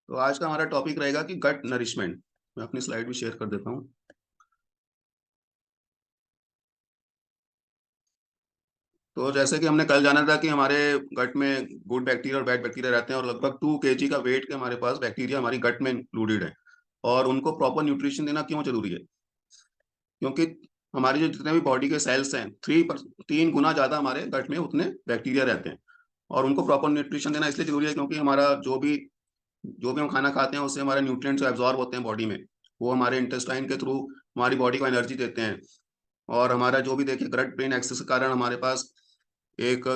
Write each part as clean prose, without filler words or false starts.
तो आज का हमारा टॉपिक रहेगा कि गट नरिशमेंट। मैं अपनी स्लाइड भी शेयर कर देता हूँ। तो जैसे कि हमने कल जाना था कि हमारे गट में गुड बैक्टीरिया और बैड बैक्टीरिया रहते हैं और लगभग 2 kg का वेट के हमारे पास बैक्टीरिया हमारी गट में इंक्लूडेड है। और उनको प्रॉपर न्यूट्रिशन देना क्यों जरूरी है? क्योंकि हमारे जो जितने भी बॉडी के सेल्स हैं 3 गुना ज्यादा हमारे गट में उतने बैक्टीरिया रहते हैं। और उनको प्रॉपर न्यूट्रिशन देना इसलिए जरूरी है क्योंकि हमारा जो भी हम खाना खाते हैं उससे हमारे न्यूट्रिएंट्स एब्जॉर्ब होते हैं बॉडी में। वो हमारे इंटेस्टाइन के थ्रू हमारी बॉडी को एनर्जी देते हैं। और हमारा जो भी देखिए गट ब्रेन एक्सेस के कारण हमारे पास एक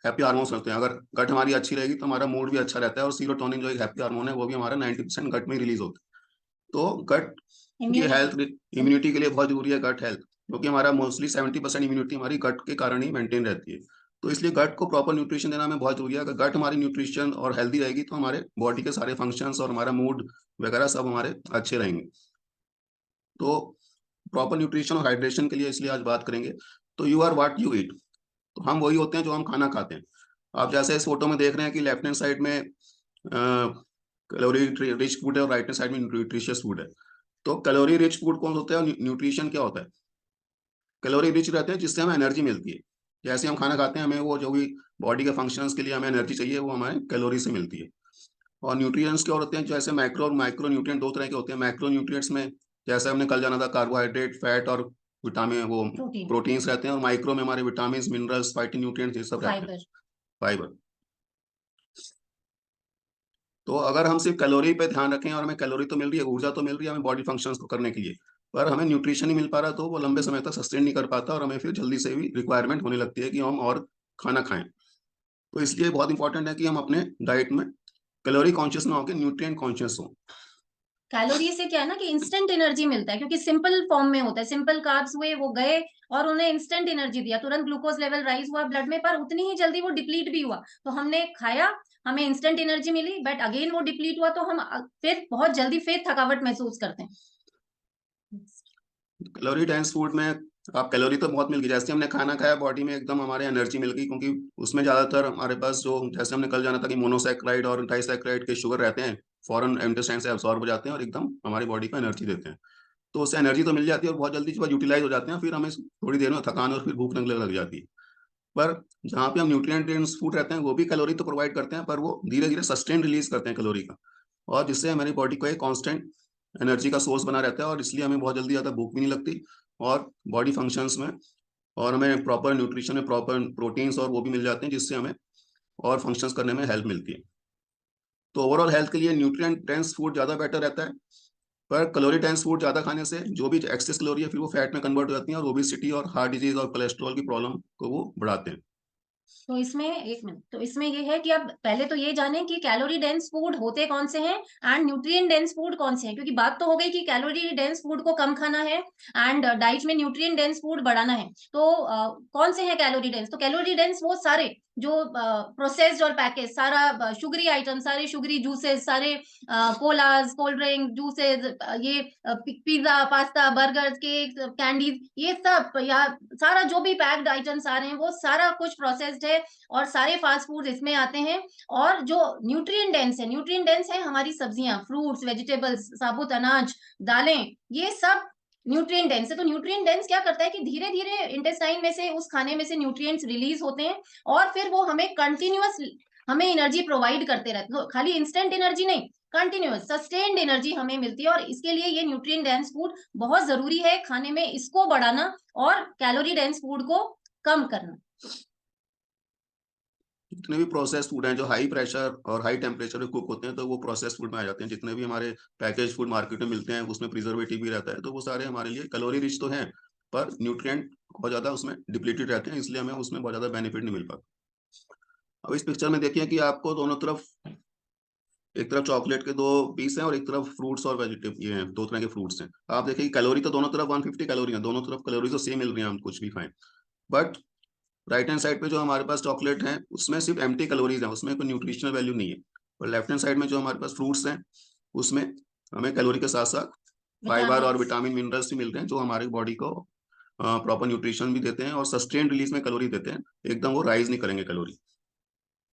हैप्पी हार्मोन्स होते हैं। अगर गट हमारी अच्छी रहेगी तो हमारा मूड भी अच्छा रहता है। और सीरोटोनिन जो एक हैप्पी हार्मोन है वो भी हमारा 90% गट में रिलीज होता है। तो गट की हेल्थ इम्यूनिटी के लिए बहुत जरूरी है गट हेल्थ, क्योंकि हमारा मोस्टली 70% इम्यूनिटी हमारी गट के कारण ही मेंटेन रहती है। तो इसलिए गट को प्रॉपर न्यूट्रिशन देना हमें बहुत जरूरी है। अगर गट हमारी न्यूट्रिशन और हेल्दी रहेगी तो हमारे बॉडी के सारे फंक्शंस और हमारा मूड वगैरह सब हमारे अच्छे रहेंगे। तो प्रॉपर न्यूट्रिशन और हाइड्रेशन के लिए इसलिए आज बात करेंगे। तो you are what you eat. तो हम वही होते हैं जो हम खाना खाते हैं। आप जैसे इस फोटो में देख रहे हैं कि लेफ्ट हैंड साइड में कैलोरी रिच फूड है और राइट हैंड साइड में न्यूट्रिशियस फूड है। तो कैलोरी रिच फूड कौन होता है और न्यूट्रिशन क्या होता है? कैलोरी रिच रहते हैं जिससे हमें एनर्जी मिलती है। जैसे हम खाना खाते हैं हमें वो जो भी बॉडी के फंक्शंस के लिए हमें एनर्जी चाहिए वो हमें कैलोरी से मिलती है। और न्यूट्रिएंट्स क्या होते हैं? जैसे मैक्रो और माइक्रो न्यूट्रिएंट दो तरह के होते हैं। मैक्रो न्यूट्रिएंट्स में जैसे हमने कल जाना था कार्बोहाइड्रेट फैट और विटामिन वो प्रोटीन्स रहते हैं। और माइक्रो में हमारे विटामिन मिनरल्स फाइटो न्यूट्रिएंट्स ये सब रहते हैं, फाइबर। तो अगर हम सिर्फ कैलोरी पे ध्यान रखें और हमें कैलोरी तो मिल रही है, ऊर्जा तो मिल रही है हमें बॉडी फंक्शंस को करने के लिए, पर हमें न्यूट्रिशन नहीं मिल पा रहा तो वो लंबे समय तक सस्टेन नहीं कर पाता और हमें फिर जल्दी से भी रिक्वायरमेंट होने लगती है कि हम और खाना खाएं। तो इसलिए बहुत इंपॉर्टेंट है कि हम अपने डाइट में कैलोरी कॉन्शियस ना होकर न्यूट्रिएंट कॉन्शियस हो। कैलोरी से क्या है ना कि इंस्टेंट एनर्जी मिलता है, क्योंकि सिंपल फॉर्म में होता है। सिंपल कार्ब्स हुए, वो गए और उन्हें इंस्टेंट एनर्जी दिया, तुरंत ग्लूकोज लेवल राइज हुआ ब्लड में, पर उतनी ही जल्दी वो डिप्लीट भी हुआ। तो हमने खाया, हमें इंस्टेंट एनर्जी मिली, बट अगेन वो डिप्लीट हुआ, तो हम फिर बहुत जल्दी फिर थकावट महसूस करते हैं। कैलोरी डेंस फूड में आप कैलोरी तो बहुत मिल गई, जैसे हमने खाना खाया बॉडी में एकदम हमारे एनर्जी मिल गई, क्योंकि उसमें ज्यादातर हमारे पास जो जैसे हमने कल जाना था कि मोनोसैकेराइड और डाइसैकेराइड के शुगर रहते हैं, फॉरन इंटेस्टाइन से एब्सॉर्ब हो जाते हैं और एकदम हमारी बॉडी को एनर्जी देते हैं। तो उससे एनर्जी तो मिल जाती है और बहुत जल्दी जब यूटिलाइज हो जाते हैं फिर हमें थोड़ी देर में थकान और फिर भूख लगने लग जाती है। पर जहाँ पे हम न्यूट्रिएंट डेंस फूड रहते हैं वो भी कैलोरी तो प्रोवाइड करते हैं, पर वो धीरे धीरे सस्टेन रिलीज करते हैं कैलोरी का, और जिससे हमारी बॉडी को एक कांस्टेंट एनर्जी का सोर्स बना रहता है और इसलिए हमें बहुत जल्दी ज़्यादा भूख भी नहीं लगती। और बॉडी फंक्शंस में और हमें प्रॉपर न्यूट्रिशन में प्रॉपर प्रोटीन्स और वो भी मिल जाते हैं जिससे हमें और फंक्शंस करने में हेल्प मिलती है। तो ओवरऑल हेल्थ के लिए न्यूट्रिएंट डेंस फूड ज़्यादा बेटर रहता है। पर कैलोरी डेंस फूड ज़्यादा खाने से जो भी एक्सेस कैलोरी है फिर वो फैट में कन्वर्ट हो जाती है और ओबेसिटी और हार्ट डिजीज और कोलेस्ट्रॉल की प्रॉब्लम को वो बढ़ाते हैं। तो इसमें एक मिनट, तो इसमें ये है कि अब पहले तो ये जाने कि कैलोरी डेंस फूड होते कौन से हैं एंड न्यूट्रिएंट डेंस फूड कौन से हैं। क्योंकि बात तो हो गई कि कैलोरी डेंस फूड को कम खाना है एंड डाइट में न्यूट्रिएंट डेंस फूड बढ़ाना है। तो कौन से हैं कैलोरी डेंस? तो कैलोरी डेंस वो सारे जो प्रोसेस्ड और पैकेज, सारा शुगरी आइटम, सारे शुगरी जूसेस, सारे कोलाज, कोल्ड ड्रिंक, जूसेस, ये pizza, pasta, burger, cake, candies, ये सब, या सारा जो भी पैक्ड आइटम्स आ रहे हैं वो सारा कुछ प्रोसेस्ड है और सारे फास्ट फूड इसमें आते हैं। और जो न्यूट्रिएंट डेंस है, न्यूट्रिएंट डेंस है हमारी सब्जियां, फ्रूट्स, वेजिटेबल्स, साबुत अनाज, दालें, ये सब न्यूट्रिएंट डेंस है। तो न्यूट्रिएंट डेंस क्या करता है कि धीरे धीरे इंटेस्टाइन में से, उस खाने में से न्यूट्रिएंट्स रिलीज होते हैं और फिर वो हमें कंटिन्यूअस हमें एनर्जी प्रोवाइड करते रहते हैं। तो खाली इंस्टेंट एनर्जी नहीं, कंटिन्यूअस सस्टेन्ड एनर्जी हमें मिलती है। और इसके लिए ये न्यूट्रिएंट डेंस फूड बहुत जरूरी है खाने में, इसको बढ़ाना और कैलोरी डेंस फूड को कम करना। जितने भी प्रोसेस फूड हैं जो हाई प्रेशर और हाई टेम्परेचर पे कुक होते हैं तो वो प्रोसेस फूड में आ जाते हैं। जितने भी हमारे पैकेज फूड मार्केट में मिलते हैं उसमें प्रिजर्वेटिव भी रहता है, तो वो सारे हमारे लिए कैलोरी रिच तो हैं पर न्यूट्रिएंट बहुत ज्यादा उसमें डिप्लीटेड रहते हैं, इसलिए हमें उसमें बहुत ज्यादा बेनिफिट नहीं मिल पाता। अब इस पिक्चर में देखिए कि आपको दोनों तरफ, एक तरफ चॉकलेट के 2 पीस हैं और एक तरफ फ्रूट्स और वेजिटेबल, ये हैं 2 तरह के फ्रूट्स हैं। आप देखिए कैलोरी तो दोनों तरफ 150 कैलोरी है, दोनों तरफ कैलोरी तो सेम मिल रही है, हम कुछ भी खाएं। बट राइट हैंड साइड पे जो हमारे पास चॉकलेट है उसमें सिर्फ एम्प्टी कैलोरीज हैं, उसमें कोई न्यूट्रिशनल वैल्यू नहीं है। और लेफ्ट हैंड साइड में जो हमारे पास फ्रूट्स हैं उसमें हमें कैलोरी के साथ साथ फाइबर और विटामिन मिनरल्स भी मिल रहे हैं जो हमारी बॉडी को प्रॉपर न्यूट्रिशन भी देते हैं और सस्टेन रिलीज में कैलोरी देते हैं, एकदम वो राइज नहीं करेंगे कैलोरी।